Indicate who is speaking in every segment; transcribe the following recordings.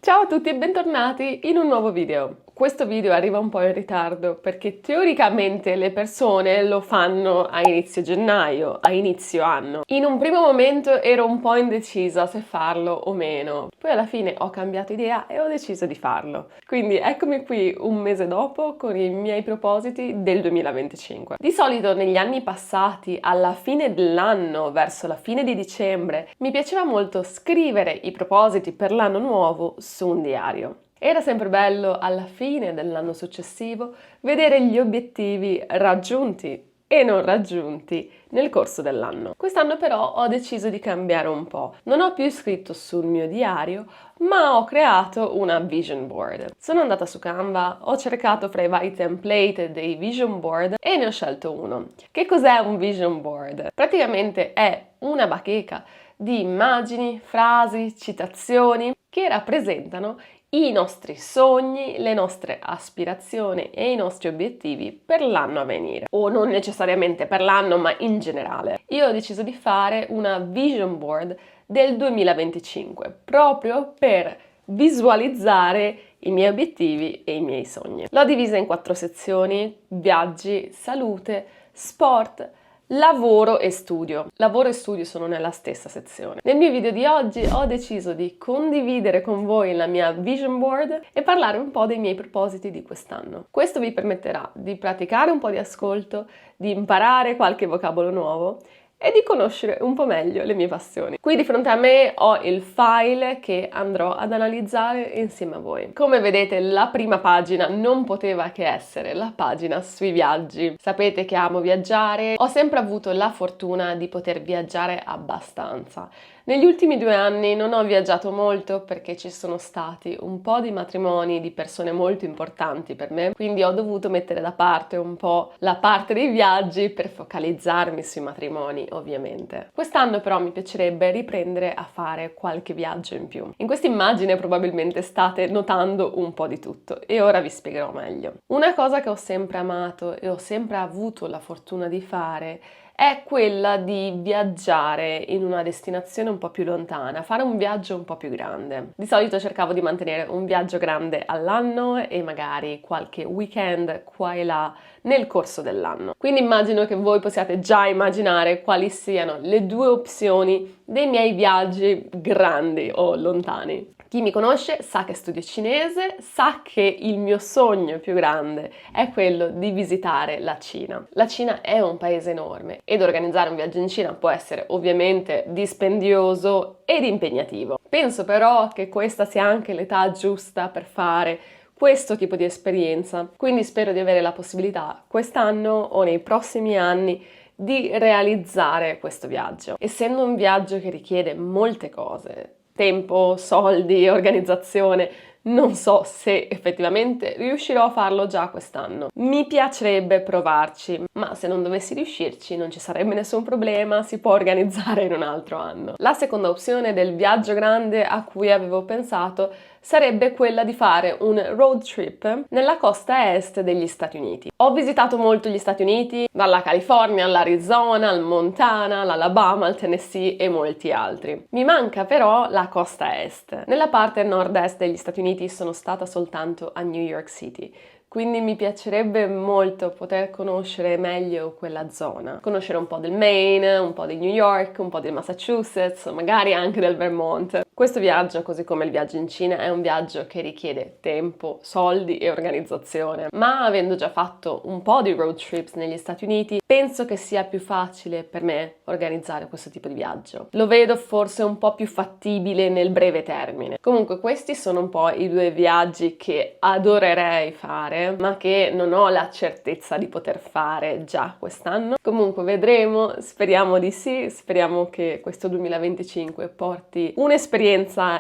Speaker 1: Ciao a tutti e bentornati in un nuovo video. Questo video arriva un po' in ritardo perché teoricamente le persone lo fanno a inizio gennaio, a inizio anno. In un primo momento ero un po' indecisa se farlo o meno, poi alla fine ho cambiato idea e ho deciso di farlo. Quindi eccomi qui un mese dopo con i miei propositi del 2025. Di solito negli anni passati, alla fine dell'anno, verso la fine di dicembre, mi piaceva molto scrivere i propositi per l'anno nuovo su un diario. Era sempre bello alla fine dell'anno successivo vedere gli obiettivi raggiunti e non raggiunti nel corso dell'anno. Quest'anno però ho deciso di cambiare un po'. Non ho più scritto sul mio diario, ma ho creato una vision board. Sono andata su Canva, ho cercato fra i vari template dei vision board e ne ho scelto uno. Che cos'è un vision board? Praticamente è una bacheca di immagini, frasi, citazioni che rappresentano i nostri sogni, le nostre aspirazioni e i nostri obiettivi per l'anno a venire, o non necessariamente per l'anno, ma in generale. Io ho deciso di fare una vision board del 2025 proprio per visualizzare i miei obiettivi e i miei sogni. L'ho divisa in 4 sezioni: viaggi, salute, sport, lavoro e studio. Lavoro e studio sono nella stessa sezione. Nel mio video di oggi ho deciso di condividere con voi la mia vision board e parlare un po' dei miei propositi di quest'anno. Questo vi permetterà di praticare un po' di ascolto, di imparare qualche vocabolo nuovo e di conoscere un po' meglio le mie passioni. Qui di fronte a me ho il file che andrò ad analizzare insieme a voi. Come vedete, la prima pagina non poteva che essere la pagina sui viaggi. Sapete che amo viaggiare, ho sempre avuto la fortuna di poter viaggiare abbastanza. Negli ultimi 2 anni non ho viaggiato molto perché ci sono stati un po' di matrimoni di persone molto importanti per me, quindi ho dovuto mettere da parte un po' la parte dei viaggi per focalizzarmi sui matrimoni, ovviamente. Quest'anno però mi piacerebbe riprendere a fare qualche viaggio in più. In questa immagine probabilmente state notando un po' di tutto e ora vi spiegherò meglio. Una cosa che ho sempre amato e ho sempre avuto la fortuna di fare è quella di viaggiare in una destinazione un po' più lontana, fare un viaggio un po' più grande. Di solito cercavo di mantenere un viaggio grande all'anno e magari qualche weekend qua e là nel corso dell'anno. Quindi immagino che voi possiate già immaginare quali siano le 2 opzioni dei miei viaggi grandi o lontani. Chi mi conosce sa che studio cinese, sa che il mio sogno più grande è quello di visitare la Cina. La Cina è un paese enorme ed organizzare un viaggio in Cina può essere ovviamente dispendioso ed impegnativo. Penso però che questa sia anche l'età giusta per fare questo tipo di esperienza, quindi spero di avere la possibilità quest'anno o nei prossimi anni di realizzare questo viaggio. Essendo un viaggio che richiede molte cose, tempo, soldi, organizzazione, non so se effettivamente riuscirò a farlo già quest'anno. Mi piacerebbe provarci, ma se non dovessi riuscirci non ci sarebbe nessun problema, si può organizzare in un altro anno. La seconda opzione del viaggio grande a cui avevo pensato sarebbe quella di fare un road trip nella costa est degli Stati Uniti. Ho visitato molto gli Stati Uniti, dalla California all'Arizona, al Montana, all'Alabama, al Tennessee e molti altri. Mi manca però la costa est. Nella parte nord-est degli Stati Uniti sono stata soltanto a New York City. Quindi mi piacerebbe molto poter conoscere meglio quella zona, conoscere un po' del Maine, un po' di New York, un po' del Massachusetts, magari anche del Vermont. Questo viaggio, così come il viaggio in Cina, è un viaggio che richiede tempo, soldi e organizzazione, ma avendo già fatto un po' di road trips negli Stati Uniti, penso che sia più facile per me organizzare questo tipo di viaggio. Lo vedo forse un po' più fattibile nel breve termine. Comunque questi sono un po' i 2 viaggi che adorerei fare, ma che non ho la certezza di poter fare già quest'anno. Comunque vedremo, speriamo di sì, speriamo che questo 2025 porti un'esperienza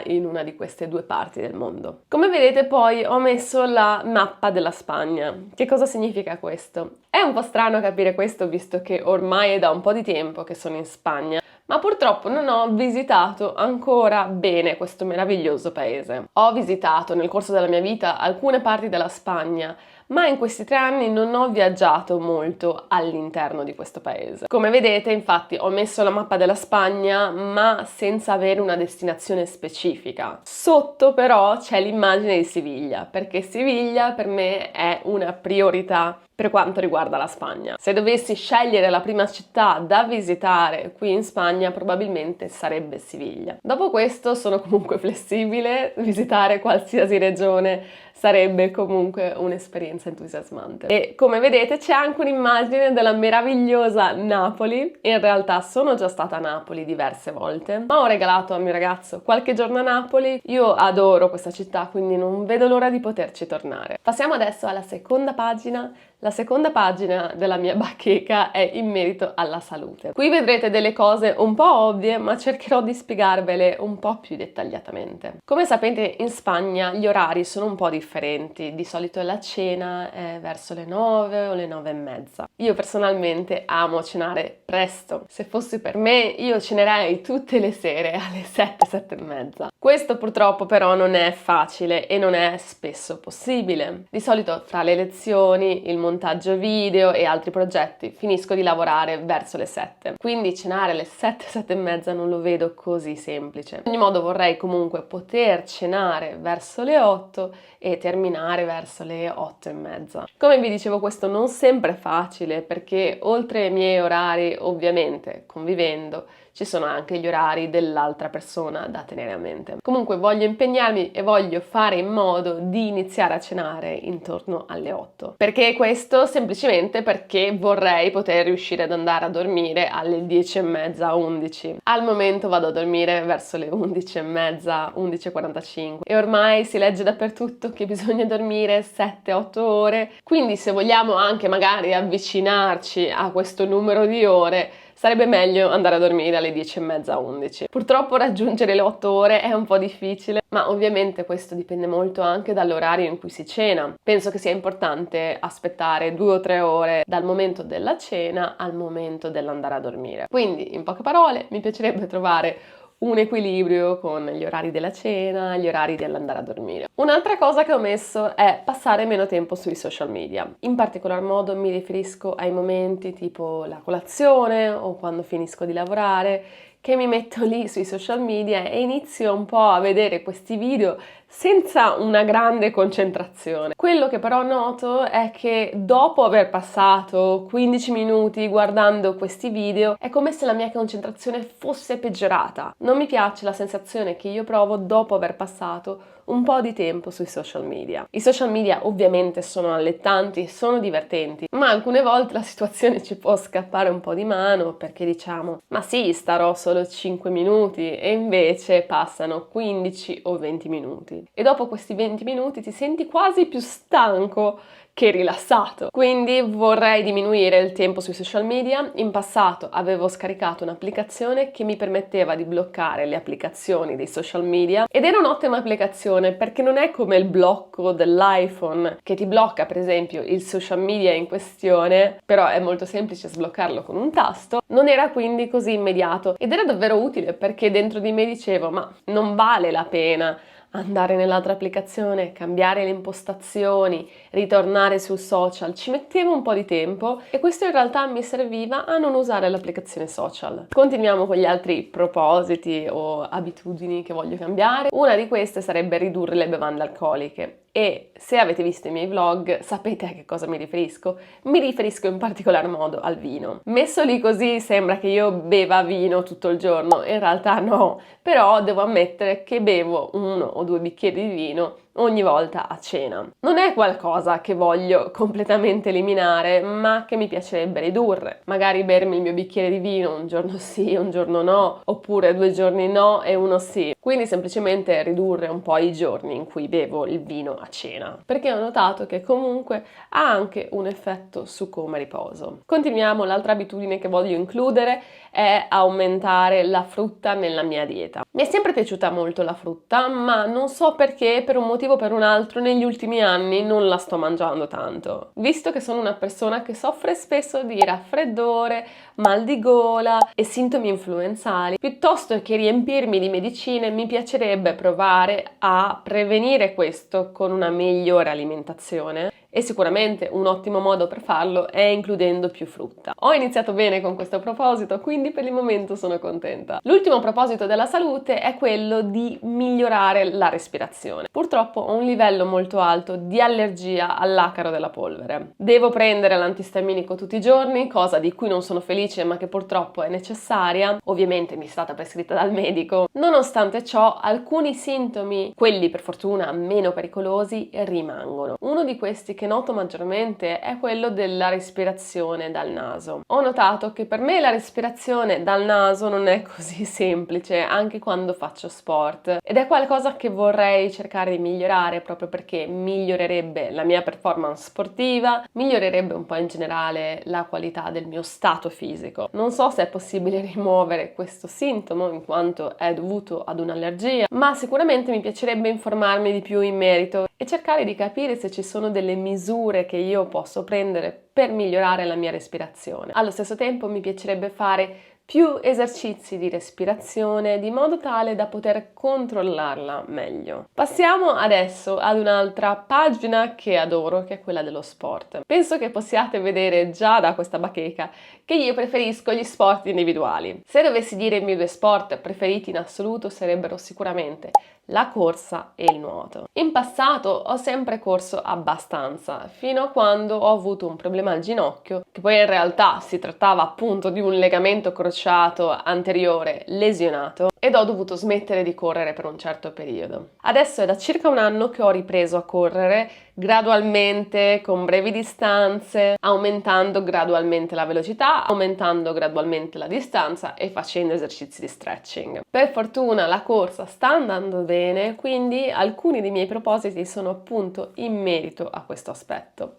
Speaker 1: in una di queste 2 parti del mondo. Come vedete poi ho messo la mappa della Spagna. Che cosa significa questo? È un po' strano capire questo visto che ormai è da un po' di tempo che sono in Spagna, ma purtroppo non ho visitato ancora bene questo meraviglioso paese. Ho visitato nel corso della mia vita alcune parti della Spagna, ma in questi 3 anni non ho viaggiato molto all'interno di questo paese. Come vedete, infatti, ho messo la mappa della Spagna, ma senza avere una destinazione specifica. Sotto però c'è l'immagine di Siviglia, perché Siviglia per me è una priorità per quanto riguarda la Spagna. Se dovessi scegliere la prima città da visitare qui in Spagna, probabilmente sarebbe Siviglia. Dopo questo sono comunque flessibile, visitare qualsiasi regione sarebbe comunque un'esperienza entusiasmante. E come vedete c'è anche un'immagine della meravigliosa Napoli. In realtà sono già stata a Napoli diverse volte, ma ho regalato al mio ragazzo qualche giorno a Napoli. Io adoro questa città, quindi non vedo l'ora di poterci tornare. Passiamo adesso alla seconda pagina. La seconda pagina della mia bacheca è in merito alla salute. Qui vedrete delle cose un po' ovvie, ma cercherò di spiegarvele un po' più dettagliatamente. Come sapete, in Spagna gli orari sono un po' differenti. Di solito la cena è verso le 9 o le 9:30. Io personalmente amo cenare presto. Se fosse per me, io cenerei tutte le sere alle 7, 7:30. Questo purtroppo però non è facile e non è spesso possibile. Di solito fra le lezioni, il montaggio video e altri progetti finisco di lavorare verso le 7. Quindi cenare alle 7, 7:30 non lo vedo così semplice. In ogni modo vorrei comunque poter cenare verso le 8 e terminare verso le 8:30. Come vi dicevo, questo non sempre è facile perché oltre ai miei orari, ovviamente convivendo, ci sono anche gli orari dell'altra persona da tenere a mente. Comunque voglio impegnarmi e voglio fare in modo di iniziare a cenare intorno alle 8. Perché questo? Semplicemente perché vorrei poter riuscire ad andare a dormire alle 10:30, 11. Al momento vado a dormire verso le 11:30, 11:45 e ormai si legge dappertutto che bisogna dormire 7-8 ore, quindi se vogliamo anche magari avvicinarci a questo numero di ore, sarebbe meglio andare a dormire alle 10:30, 11. Purtroppo raggiungere le 8 ore è un po' difficile, ma ovviamente questo dipende molto anche dall'orario in cui si cena. Penso che sia importante aspettare 2 o 3 ore dal momento della cena al momento dell'andare a dormire. Quindi, in poche parole, mi piacerebbe trovare un equilibrio con gli orari della cena, gli orari dell'andare a dormire. Un'altra cosa che ho messo è passare meno tempo sui social media. In particolar modo mi riferisco ai momenti tipo la colazione o quando finisco di lavorare, che mi metto lì sui social media e inizio un po' a vedere questi video senza una grande concentrazione. Quello che però noto è che dopo aver passato 15 minuti guardando questi video è come se la mia concentrazione fosse peggiorata. Non mi piace la sensazione che io provo dopo aver passato un po' di tempo sui social media. I social media ovviamente sono allettanti, sono divertenti, ma alcune volte la situazione ci può scappare un po' di mano perché diciamo ma sì, starò solo 5 minuti e invece passano 15 o 20 minuti. E dopo questi 20 minuti ti senti quasi più stanco che rilassato. Quindi vorrei diminuire il tempo sui social media. In passato avevo scaricato un'applicazione che mi permetteva di bloccare le applicazioni dei social media ed era un'ottima applicazione perché non è come il blocco dell'iPhone che ti blocca per esempio il social media in questione, però è molto semplice sbloccarlo con un tasto. Non era quindi così immediato ed era davvero utile perché dentro di me dicevo ma non vale la pena andare nell'altra applicazione, cambiare le impostazioni, ritornare sul social, ci mettevo un po' di tempo e questo in realtà mi serviva a non usare l'applicazione social. Continuiamo con gli altri propositi o abitudini che voglio cambiare. Una di queste sarebbe ridurre le bevande alcoliche. E se avete visto i miei vlog sapete a che cosa mi riferisco. Mi riferisco in particolar modo al vino. Messo lì così sembra che io beva vino tutto il giorno, in realtà no, però devo ammettere che bevo 1 o 2 bicchieri di vino ogni volta a cena. Non è qualcosa che voglio completamente eliminare, ma che mi piacerebbe ridurre. Magari bermi il mio bicchiere di vino un giorno sì, un giorno no, oppure 2 giorni no e 1 sì. Quindi semplicemente ridurre un po' i giorni in cui bevo il vino a cena, perché ho notato che comunque ha anche un effetto su come riposo. Continuiamo, l'altra abitudine che voglio includere è aumentare la frutta nella mia dieta. Mi è sempre piaciuta molto la frutta, ma non so perché, per un motivo o per un altro, negli ultimi anni non la sto mangiando tanto. Visto che sono una persona che soffre spesso di raffreddore, mal di gola e sintomi influenzali, piuttosto che riempirmi di medicine, mi piacerebbe provare a prevenire questo con una migliore alimentazione e sicuramente un ottimo modo per farlo è includendo più frutta. Ho iniziato bene con questo proposito, quindi per il momento sono contenta. L'ultimo proposito della salute è quello di migliorare la respirazione. Purtroppo ho un livello molto alto di allergia all'acaro della polvere. Devo prendere l'antistaminico tutti i giorni, cosa di cui non sono felice ma che purtroppo è necessaria. Ovviamente mi è stata prescritta dal medico. Nonostante ciò, alcuni sintomi, quelli per fortuna meno pericolosi, rimangono. Uno di questi che noto maggiormente è quello della respirazione dal naso. Ho notato che per me la respirazione dal naso non è così semplice anche quando faccio sport ed è qualcosa che vorrei cercare di migliorare proprio perché migliorerebbe la mia performance sportiva, migliorerebbe un po' in generale la qualità del mio stato fisico. Non so se è possibile rimuovere questo sintomo in quanto è dovuto ad un'allergia, ma sicuramente mi piacerebbe informarmi di più in merito e cercare di capire se ci sono delle misure che io posso prendere per migliorare la mia respirazione. Allo stesso tempo mi piacerebbe fare più esercizi di respirazione di modo tale da poter controllarla meglio. Passiamo adesso ad un'altra pagina che adoro, che è quella dello sport. Penso che possiate vedere già da questa bacheca che io preferisco gli sport individuali. Se dovessi dire i miei due sport preferiti in assoluto sarebbero sicuramente la corsa e il nuoto. In passato ho sempre corso abbastanza, fino a quando ho avuto un problema al ginocchio, che poi in realtà si trattava appunto di un legamento crociato anteriore lesionato ed ho dovuto smettere di correre per un certo periodo. Adesso è da circa un anno che ho ripreso a correre gradualmente, con brevi distanze, aumentando gradualmente la velocità, aumentando gradualmente la distanza e facendo esercizi di stretching. Per fortuna la corsa sta andando bene, quindi alcuni dei miei propositi sono appunto in merito a questo aspetto.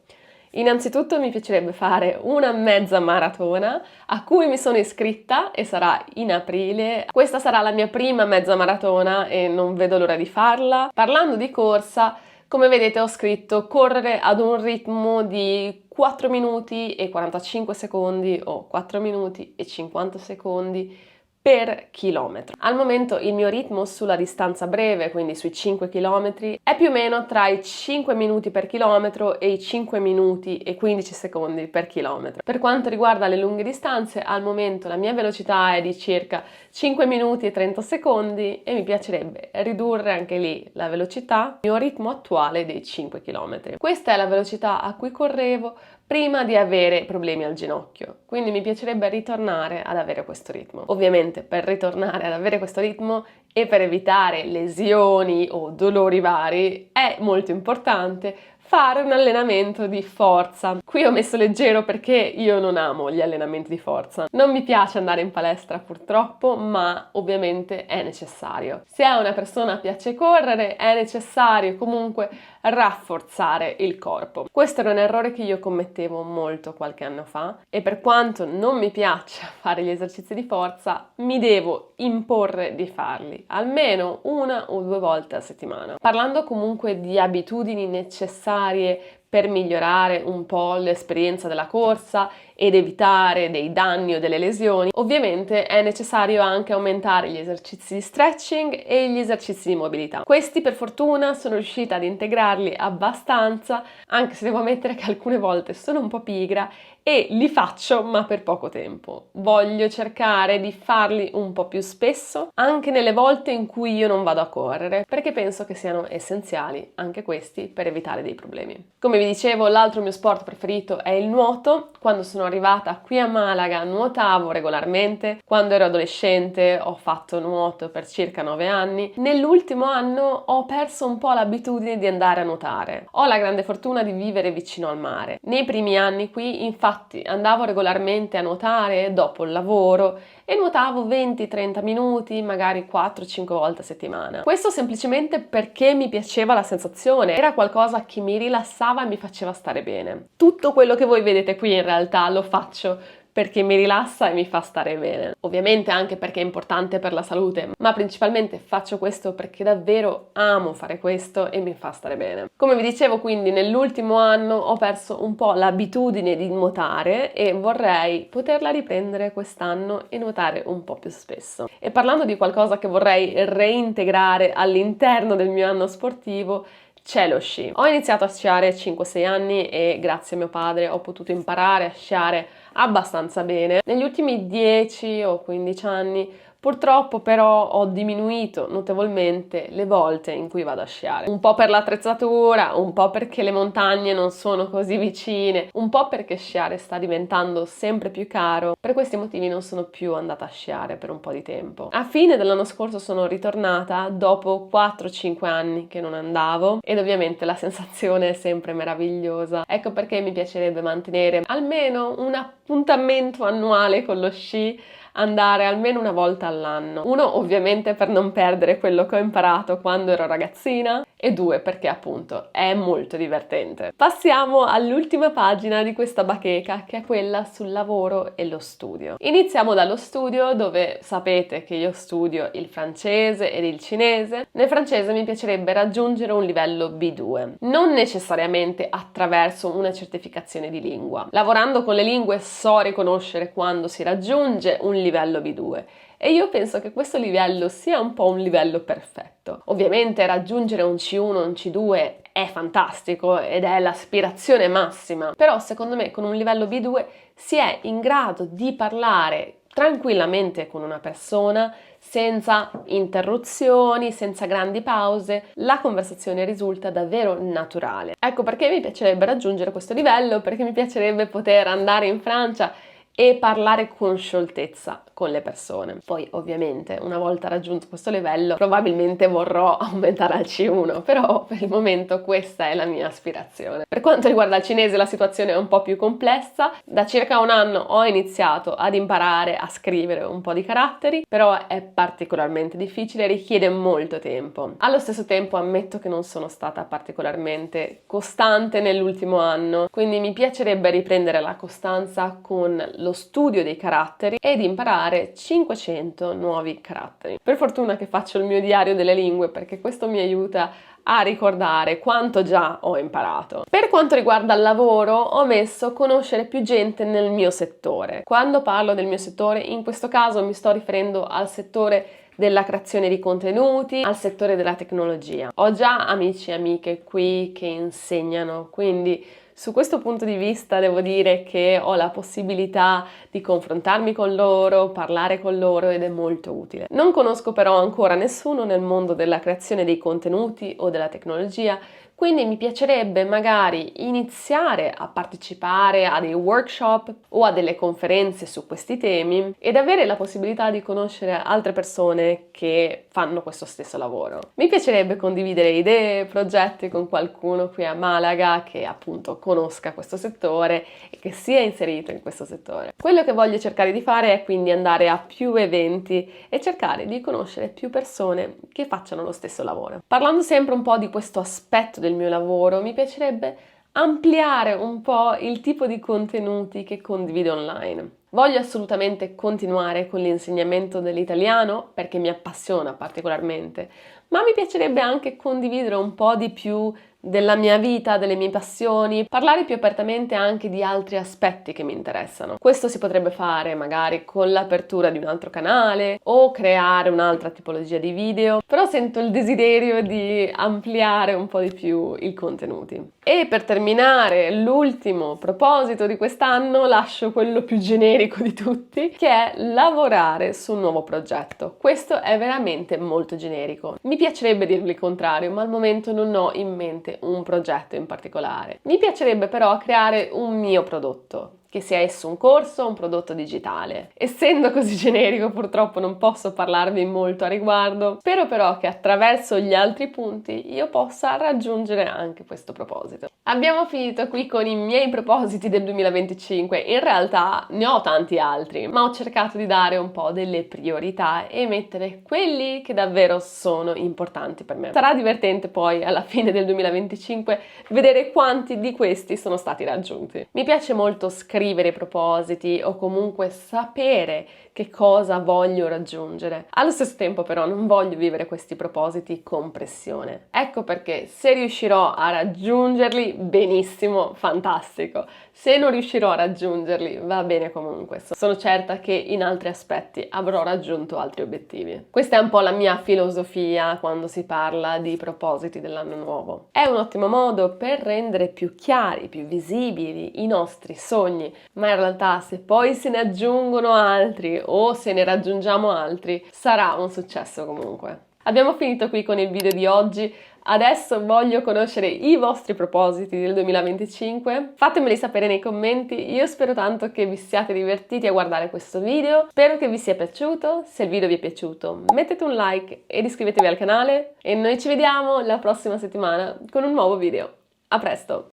Speaker 1: Innanzitutto mi piacerebbe fare una mezza maratona a cui mi sono iscritta e sarà in aprile. Questa sarà la mia prima mezza maratona e non vedo l'ora di farla. Parlando di corsa, come vedete ho scritto correre ad un ritmo di 4 minuti e 45 secondi o 4 minuti e 50 secondi per chilometro. Al momento il mio ritmo sulla distanza breve, quindi sui 5 km, è più o meno tra i 5 minuti per chilometro e i 5 minuti e 15 secondi per chilometro. Per quanto riguarda le lunghe distanze, al momento la mia velocità è di circa 5 minuti e 30 secondi e mi piacerebbe ridurre anche lì la velocità, il mio ritmo attuale dei 5 km. Questa è la velocità a cui correvo prima di avere problemi al ginocchio, quindi mi piacerebbe ritornare ad avere questo ritmo. Ovviamente per ritornare ad avere questo ritmo e per evitare lesioni o dolori vari è molto importante fare un allenamento di forza. Qui ho messo leggero perché io non amo gli allenamenti di forza. Non mi piace andare in palestra purtroppo, ma ovviamente è necessario. Se a una persona piace correre, è necessario comunque rafforzare il corpo. Questo era un errore che io commettevo molto qualche anno fa e per quanto non mi piaccia fare gli esercizi di forza, mi devo imporre di farli almeno 1 o 2 volte a settimana. Parlando comunque di abitudini necessarie per migliorare un po' l'esperienza della corsa ed evitare dei danni o delle lesioni, ovviamente è necessario anche aumentare gli esercizi di stretching e gli esercizi di mobilità. Questi per fortuna sono riuscita ad integrarli abbastanza, anche se devo ammettere che alcune volte sono un po' pigra e li faccio ma per poco tempo. Voglio cercare di farli un po' più spesso, anche nelle volte in cui io non vado a correre, perché penso che siano essenziali anche questi per evitare dei problemi. Come vi dicevo, l'altro mio sport preferito è il nuoto. Quando sono arrivata qui a Malaga nuotavo regolarmente. Quando ero adolescente ho fatto nuoto per circa 9 anni. Nell'ultimo anno ho perso un po' l'abitudine di andare a nuotare. Ho la grande fortuna di vivere vicino al mare. Nei primi anni qui, infatti, andavo regolarmente a nuotare dopo il lavoro e nuotavo 20-30 minuti, magari 4-5 volte a settimana. Questo semplicemente perché mi piaceva la sensazione, era qualcosa che mi rilassava e mi faceva stare bene. Tutto quello che voi vedete qui in realtà lo faccio perché mi rilassa e mi fa stare bene. Ovviamente anche perché è importante per la salute, ma principalmente faccio questo perché davvero amo fare questo e mi fa stare bene. Come vi dicevo, quindi nell'ultimo anno ho perso un po' l'abitudine di nuotare e vorrei poterla riprendere quest'anno e nuotare un po' più spesso. E parlando di qualcosa che vorrei reintegrare all'interno del mio anno sportivo, c'è lo sci. Ho iniziato a sciare a 5-6 anni e grazie a mio padre ho potuto imparare a sciare abbastanza bene. Negli ultimi 10 o 15 anni purtroppo però ho diminuito notevolmente le volte in cui vado a sciare. Un po' per l'attrezzatura, un po' perché le montagne non sono così vicine, un po' perché sciare sta diventando sempre più caro. Per questi motivi non sono più andata a sciare per un po' di tempo. A fine dell'anno scorso sono ritornata dopo 4-5 anni che non andavo ed ovviamente la sensazione è sempre meravigliosa. Ecco perché mi piacerebbe mantenere almeno un appuntamento annuale con lo sci, andare almeno una volta all'anno. Uno, ovviamente per non perdere quello che ho imparato quando ero ragazzina, e due, perché appunto è molto divertente. Passiamo all'ultima pagina di questa bacheca, che è quella sul lavoro e lo studio. Iniziamo dallo studio, dove sapete che io studio il francese ed il cinese. Nel francese mi piacerebbe raggiungere un livello B2, non necessariamente attraverso una certificazione di lingua. Lavorando con le lingue so riconoscere quando si raggiunge un livello B2 e io penso che questo livello sia un po' un livello perfetto. Ovviamente raggiungere un C1, un C2 è fantastico ed è l'aspirazione massima, però secondo me con un livello B2 si è in grado di parlare tranquillamente con una persona senza interruzioni, senza grandi pause, la conversazione risulta davvero naturale. Ecco perché mi piacerebbe raggiungere questo livello, perché mi piacerebbe poter andare in Francia e parlare con scioltezza con le persone. Poi ovviamente una volta raggiunto questo livello probabilmente vorrò aumentare al C1, però per il momento questa è la mia aspirazione. Per quanto riguarda il cinese la situazione è un po' più complessa. Da circa un anno ho iniziato ad imparare a scrivere un po' di caratteri, però è particolarmente difficile, richiede molto tempo. Allo stesso tempo ammetto che non sono stata particolarmente costante nell'ultimo anno, quindi mi piacerebbe riprendere la costanza con lo studio dei caratteri ed imparare 500 nuovi caratteri. Per fortuna che faccio il mio diario delle lingue, perché questo mi aiuta a ricordare quanto già ho imparato. Per quanto riguarda il lavoro, ho messo conoscere più gente nel mio settore. Quando parlo del mio settore, in questo caso mi sto riferendo al settore della creazione di contenuti, al settore della tecnologia. Ho già amici e amiche qui che insegnano, quindi su questo punto di vista devo dire che ho la possibilità di confrontarmi con loro, parlare con loro ed è molto utile. Non conosco però ancora nessuno nel mondo della creazione dei contenuti o della tecnologia, quindi mi piacerebbe magari iniziare a partecipare a dei workshop o a delle conferenze su questi temi ed avere la possibilità di conoscere altre persone che fanno questo stesso lavoro. Mi piacerebbe condividere idee, progetti con qualcuno qui a Malaga che appunto conosca questo settore e che sia inserito in questo settore. Quello che voglio cercare di fare è quindi andare a più eventi e cercare di conoscere più persone che facciano lo stesso lavoro. Parlando sempre un po' di questo aspetto del mio lavoro, mi piacerebbe ampliare un po' il tipo di contenuti che condivido online. Voglio assolutamente continuare con l'insegnamento dell'italiano perché mi appassiona particolarmente, ma mi piacerebbe anche condividere un po' di più della mia vita, delle mie passioni, parlare più apertamente anche di altri aspetti che mi interessano. Questo si potrebbe fare magari con l'apertura di un altro canale o creare un'altra tipologia di video, però sento il desiderio di ampliare un po' di più i contenuti. E per terminare, l'ultimo proposito di quest'anno, lascio quello più generico di tutti, che è lavorare su un nuovo progetto. Questo è veramente molto generico. Mi piacerebbe dirvi il contrario, ma al momento non ho in mente un progetto in particolare. Mi piacerebbe però creare un mio prodotto, che sia esso un corso o un prodotto digitale. Essendo così generico, purtroppo non posso parlarvi molto a riguardo, spero però che attraverso gli altri punti io possa raggiungere anche questo proposito. Abbiamo finito qui con i miei propositi del 2025, in realtà ne ho tanti altri, ma ho cercato di dare un po' delle priorità e mettere quelli che davvero sono importanti per me. Sarà divertente poi alla fine del 2025 vedere quanti di questi sono stati raggiunti. Mi piace molto scrivere scrivere i propositi o comunque sapere che cosa voglio raggiungere. Allo stesso tempo però non voglio vivere questi propositi con pressione. Ecco perché se riuscirò a raggiungerli, benissimo, fantastico. Se non riuscirò a raggiungerli, va bene comunque. Sono certa che in altri aspetti avrò raggiunto altri obiettivi. Questa è un po' la mia filosofia quando si parla di propositi dell'anno nuovo. È un ottimo modo per rendere più chiari, più visibili i nostri sogni, ma in realtà se poi se ne aggiungono altri o se ne raggiungiamo altri, sarà un successo comunque. Abbiamo finito qui con il video di oggi. Adesso voglio conoscere i vostri propositi del 2025. Fatemeli sapere nei commenti. Io spero tanto che vi siate divertiti a guardare questo video. Spero che vi sia piaciuto. Se il video vi è piaciuto, mettete un like ed iscrivetevi al canale. E noi ci vediamo la prossima settimana con un nuovo video. A presto!